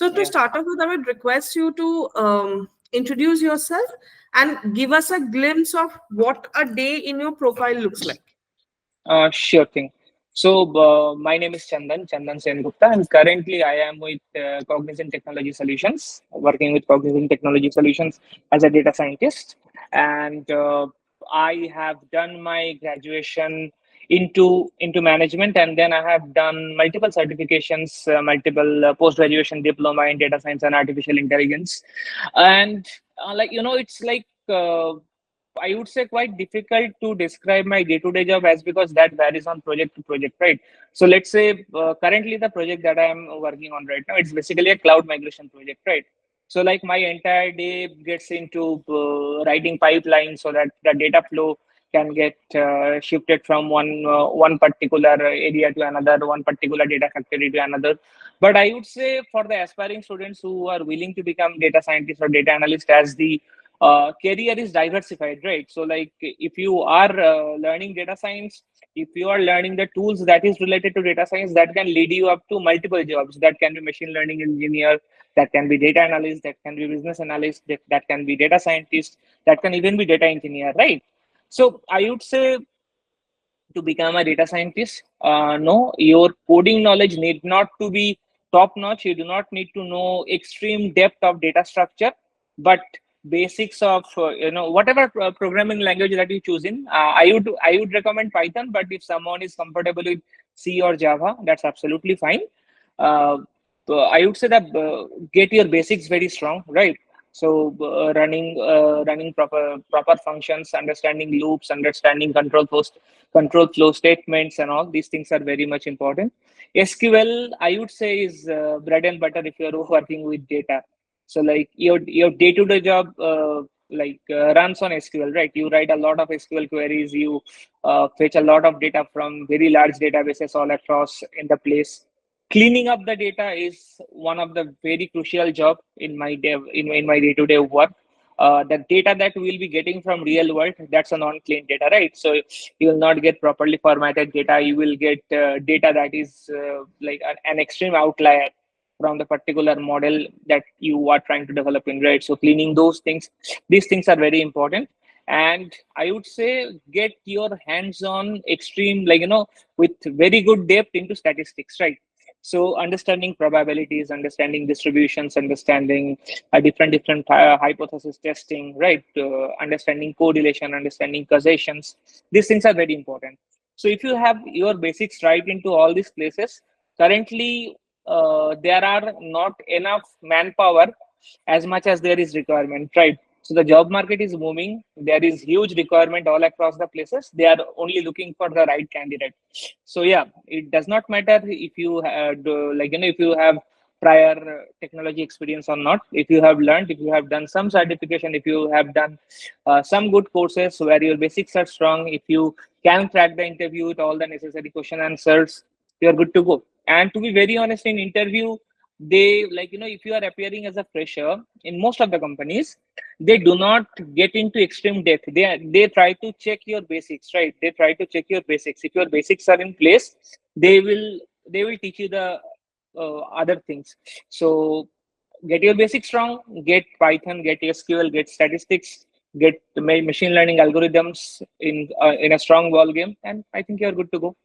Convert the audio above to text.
So to start off with, I would request you to introduce yourself and give us a glimpse of what a day in your profile looks like. Sure thing. So my name is Chandan Gupta, and currently I am with Cognizant Technology Solutions, working with Cognizant Technology Solutions as a data scientist. And I have done my graduation into management, and then I have done multiple certifications, multiple post-graduation diploma in data science and artificial intelligence. And it's like I would say quite difficult to describe my day-to-day job as because that varies on project to project, right? So let's say currently the project that I am working on right now, it's basically a cloud migration project, right? So like my entire day gets into writing pipelines so that the data flow can get shifted from one particular area to another, one particular data factory to another. But I would say for the aspiring students who are willing to become data scientists or data analyst, as the career is diversified, right? So like if you are learning data science, if you are learning the tools that is related to data science, that can lead you up to multiple jobs. That can be machine learning engineer, that can be data analyst, that can be business analyst, that can be data scientist, that can even be data engineer, right? So I would say to become a data scientist, no, your coding knowledge need not to be top notch. You do not need to know extreme depth of data structure, but basics of whatever programming language that you choose in. I would recommend Python, but if someone is comfortable with C or Java, that's absolutely fine. Uh, I would say that get your basics very strong, right? So running proper functions, understanding loops, understanding control flow statements, and all these things are very much important. SQL, I would say, is bread and butter if you're working with data. So like your day-to-day job runs on SQL, right? You write a lot of SQL queries, you fetch a lot of data from very large databases all across in the place. Cleaning up the data is one of the very crucial job in my day-to-day work. The data that we'll be getting from real world, that's a non-clean data, right? So you will not get properly formatted data. You will get data that is like an extreme outlier from the particular model that you are trying to develop in, right? So cleaning these things are very important. And I would say get your hands on extreme, with very good depth into statistics, right? So understanding probabilities, understanding distributions, understanding different hypothesis testing, right? Understanding correlation, understanding causations. These things are very important. So if you have your basics right into all these places, currently there are not enough manpower as much as there is requirement, right? So the job market is moving. There is huge requirement all across the places. They are only looking for the right candidate. So yeah, it does not matter if you if you have prior technology experience or not. If you have learned, if you have done some certification, if you have done some good courses where your basics are strong, if you can crack the interview with all the necessary question answers, you're good to go. And to be very honest, in interview, they if you are appearing as a fresher in most of the companies, they do not get into extreme depth. They try to check your basics, right? They try to check your basics. If your basics are in place, they will teach you the other things. So get your basics strong, get Python, get SQL, get statistics, get the machine learning algorithms in a strong ball game, and I think you're good to go.